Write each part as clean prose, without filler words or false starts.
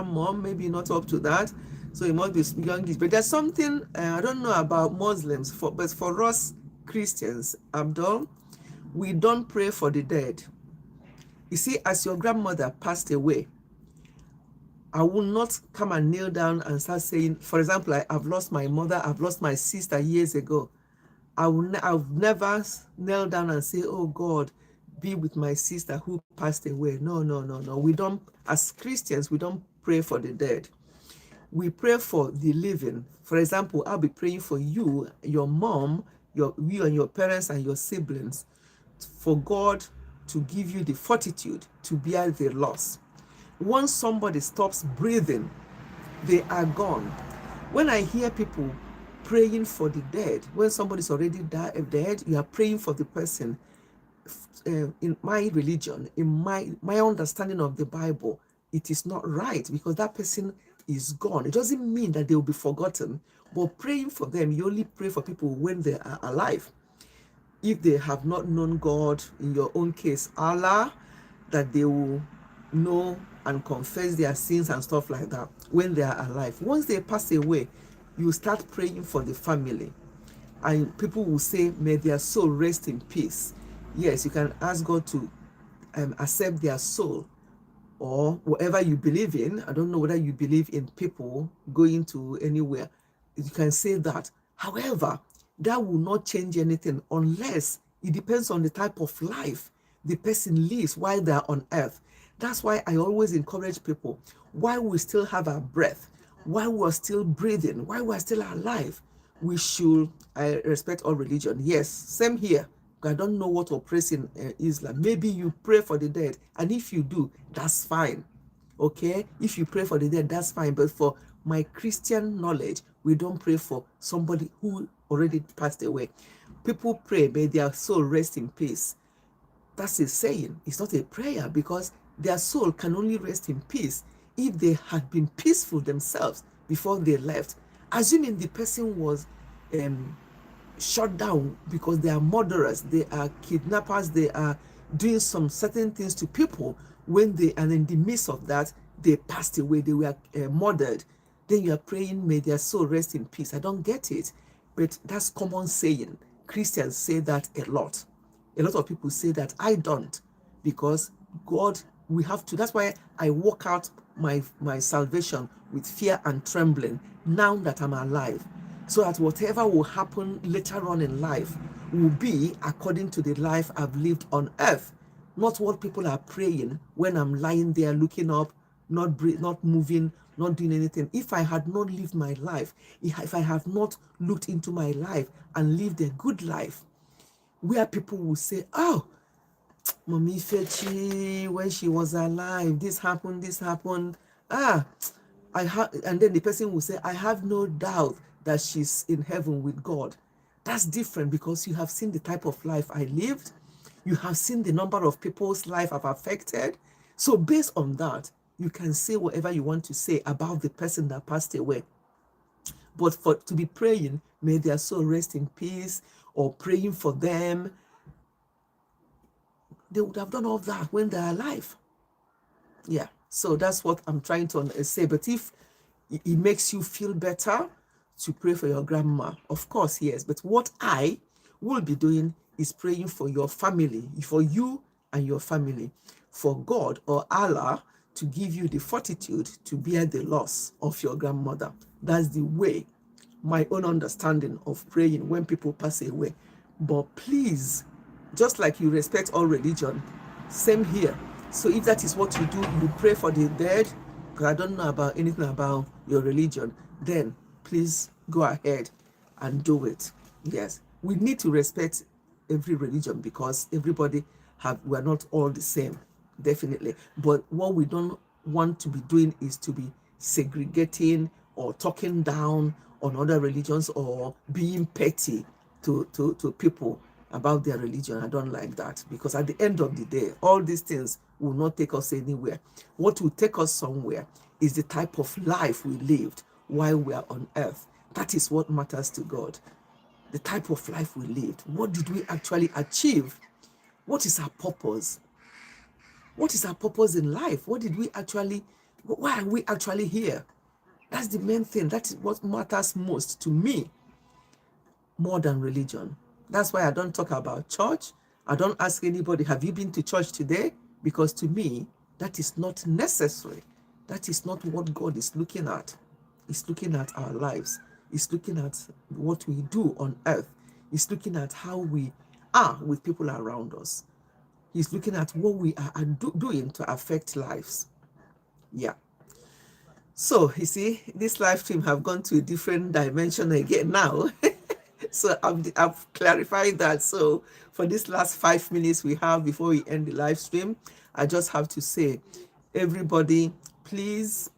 grandmom, maybe not up to that. So it must be youngish. But there's something, I don't know about Muslims, but for us Christians, Abdul, we don't pray for the dead. You see, as your grandmother passed away, I will not come and kneel down and start saying, for example, I've lost my mother, I've lost my sister years ago. I've never knelt down and say, oh God, be with my sister who passed away. No, no, no, no. We don't, as Christians, we don't pray for the dead. We pray for the living. For example, I'll be praying for you, your mom, you and your parents and your siblings, for God to give you the fortitude to bear the loss. Once somebody stops breathing, they are gone. When I hear people praying for the dead, when somebody's already dead, you are praying for the person. In my religion, in my understanding of the Bible, it is not right, because that person is gone. It doesn't mean that they will be forgotten, but praying for them, you only pray for people when they are alive. If they have not known God, in your own case, Allah, that they will know and confess their sins and stuff like that when they are alive. Once they pass away, you start praying for the family, and people will say, may their soul rest in peace. Yes, you can ask God to accept their soul, or whatever you believe in. I don't know whether you believe in people going to anywhere. You can say that. However, that will not change anything, unless it depends on the type of life the person lives while they are on earth. That's why I always encourage people, while we still have our breath, while we're still breathing, while we're still alive, we should, I respect all religion. Yes, same here. I don't know what operates in Islam. Maybe you pray for the dead, and if you do, that's fine. Okay, if you pray for the dead, that's fine. But for my Christian knowledge, we don't pray for somebody who already passed away. People pray, may their soul rest in peace. That's a saying. It's not a prayer, because their soul can only rest in peace if they had been peaceful themselves before they left. Assuming the person was shut down because they are murderers, they are kidnappers, they are doing some certain things to people, when they, and in the midst of that, they passed away, they were murdered, then you are praying, may their soul rest in peace. I don't get it, but that's common saying. Christians say that a lot. A lot of people say that. I don't, because God, we have to, that's why I walk out my salvation with fear and trembling now that I'm alive, so that whatever will happen later on in life will be according to the life I've lived on earth, not what people are praying when I'm lying there looking up, not moving, not doing anything. If I had not lived my life, if I have not looked into my life and lived a good life, where people will say, oh, Mommy Ifechi, when she was alive, this happened, and then the person will say, I have no doubt that she's in heaven with God. That's different, because you have seen the type of life I lived. You have seen the number of people's life I've affected. So based on that, you can say whatever you want to say about the person that passed away. But to be praying, may their soul rest in peace, or praying for them, they would have done all that when they're alive. Yeah, so that's what I'm trying to say. But if it makes you feel better to pray for your grandma, of course, yes. But what I will be doing is praying for your family, for you and your family, for God or Allah to give you the fortitude to bear the loss of your grandmother. That's the way, my own understanding of praying when people pass away. But please, just like you respect all religion, same here. So if that is what you do, you pray for the dead, because I don't know about anything about your religion, then please go ahead and do it. Yes, we need to respect every religion, because everybody we're not all the same, definitely. But what we don't want to be doing is to be segregating or talking down on other religions, or being petty to people about their religion. I don't like that, because at the end of the day, all these things will not take us anywhere. What will take us somewhere is the type of life we lived while we are on earth. That is what matters to God. The type of life we lived. What did we actually achieve? What is our purpose? What is our purpose in life? What did we actually Why are we actually here? That's the main thing. That is what matters most to me, more than religion. That's why I don't talk about church. I don't ask anybody, have you been to church today? Because to me, that is not necessary. That is not what God is looking at. He's looking at our lives. He's looking at what we do on earth. He's looking at how we are with people around us. He's looking at what we are doing to affect lives. Yeah. So, you see, this live stream have gone to a different dimension again now. So I've clarified that. So for this last 5 minutes we have before we end the live stream, I just have to say, everybody, please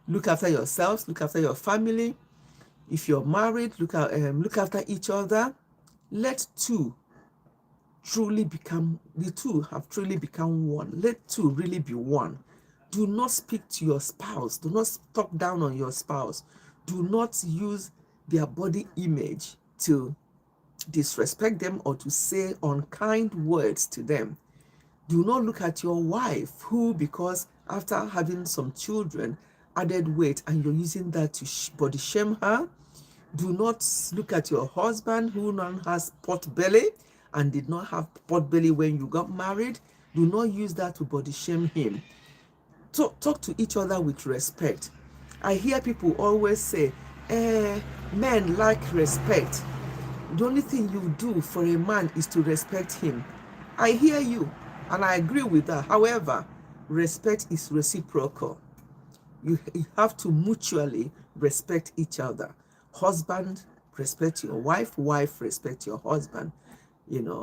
look after yourselves, look after your family. If you're married, look after each other. Let the two have truly become one. Let two really be one. Do not speak to your spouse. Do not talk down on your spouse. Do not use their body image to disrespect them or to say unkind words to them. Do not look at your wife who, because after having some children, added weight, and you're using that to body shame her. Do not look at your husband who now has pot belly and did not have pot belly when you got married. Do not use that to body shame him. Talk to each other with respect. I hear people always say, men like respect. The only thing you do for a man is to respect him. I hear you, and I agree with that. However, respect is reciprocal. You have to mutually respect each other. Husband, respect your wife. Wife, respect your husband.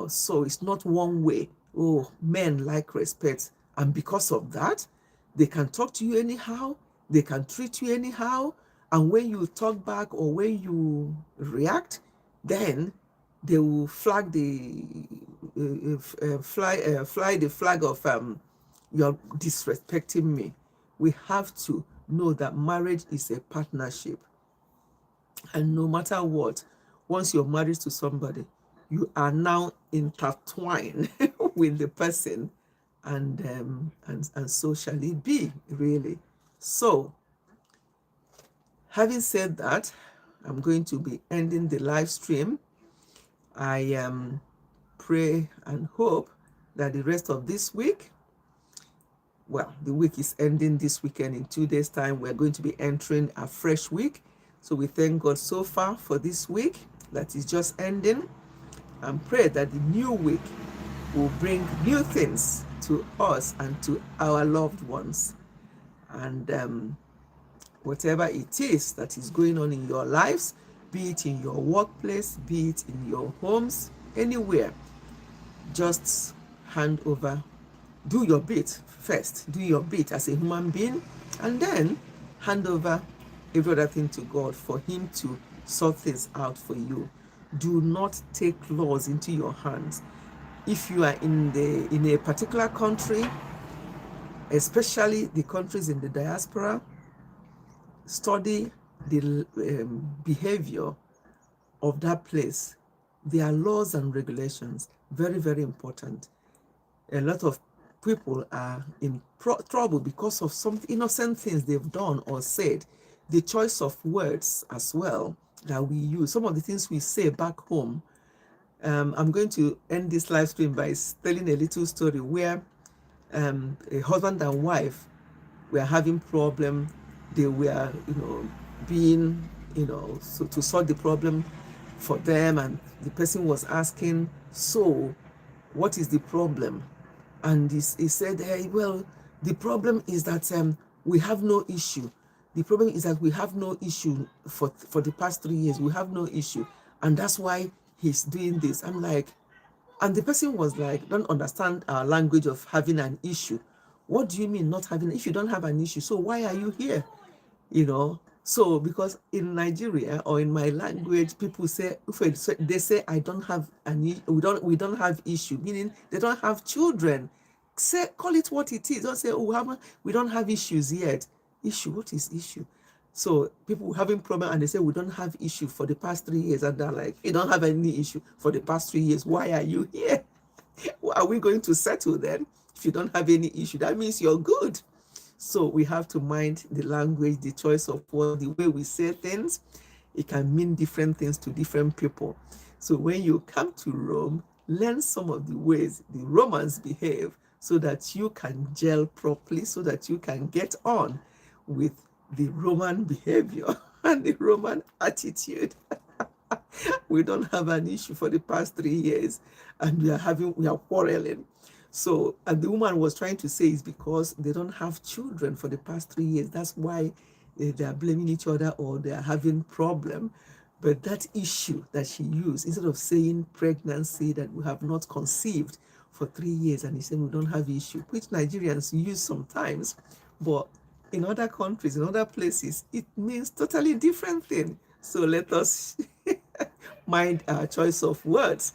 So it's not one way. Oh, men like respect. And because of that, they can talk to you anyhow. They can treat you anyhow. And when you talk back or when you react, then they will flag fly the flag of you're disrespecting me. We have to know that marriage is a partnership, and no matter what, once you're married to somebody, you are now intertwined with the person, and so shall it be, really. So, having said that, I'm going to be ending the live stream. I pray and hope that the rest of this week, the week is ending this weekend. In 2 days' time, we're going to be entering a fresh week. So we thank God so far for this week that is just ending, and pray that the new week will bring new things to us and to our loved ones. And whatever it is that is going on in your lives, be it in your workplace, be it in your homes, anywhere, just hand over. Do your bit first. Do your bit as a human being, and then hand over every other thing to God for Him to sort things out for you. Do not take laws into your hands. If you are in a particular country, especially the countries in the diaspora, study the behavior of that place. Their laws and regulations, very, very important. A lot of people are in trouble because of some innocent things they've done or said. The choice of words as well that we use, some of the things we say back home. I'm going to end this live stream by telling a little story where a husband and wife were having problem. They were, being, so to solve the problem for them, and the person was asking, so what is the problem? And he said, hey, well, the problem is that we have no issue. The problem is that we have no issue for the past 3 years. We have no issue. And that's why he's doing this. I'm like, and the person was like, don't understand our language of having an issue. What do you mean not having? If you don't have an issue, so why are you here? So because in Nigeria or in my language, people say, they say I don't have an we don't have issue, meaning they don't have children. Call it what it is. Don't say, oh, we don't have issues yet. Issue, what is issue? So people having problem and they say we don't have issue for the past 3 years, and they're like, you don't have any issue for the past 3 years. Why are you here? Are we going to settle then? If you don't have any issue, that means you're good. So we have to mind the language, the choice of words, the way we say things. It can mean different things to different people. So when you come to Rome, learn some of the ways the Romans behave so that you can gel properly, so that you can get on with the Roman behavior and the Roman attitude. We don't have an issue for the past 3 years, and we are quarreling. So, and the woman was trying to say is because they don't have children for the past 3 years. That's why they are blaming each other or they are having problem. But that issue that she used, instead of saying pregnancy, that we have not conceived for 3 years, and he said we don't have issue, which Nigerians use sometimes, but in other countries, in other places, it means totally different thing. So let us mind our choice of words,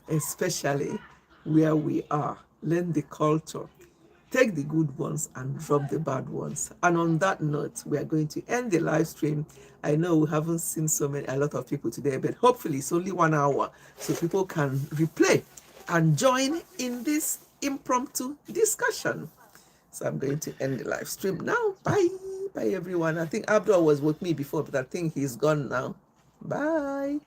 especially where we are. Learn the culture. Take the good ones and drop the bad ones. And on that note, we are going to end the live stream. I know we haven't seen a lot of people today, but hopefully it's only 1 hour so people can replay and join in this impromptu discussion. So I'm going to end the live stream now. Bye. Bye, everyone. I think Abdul was with me before, but I think he's gone now. Bye.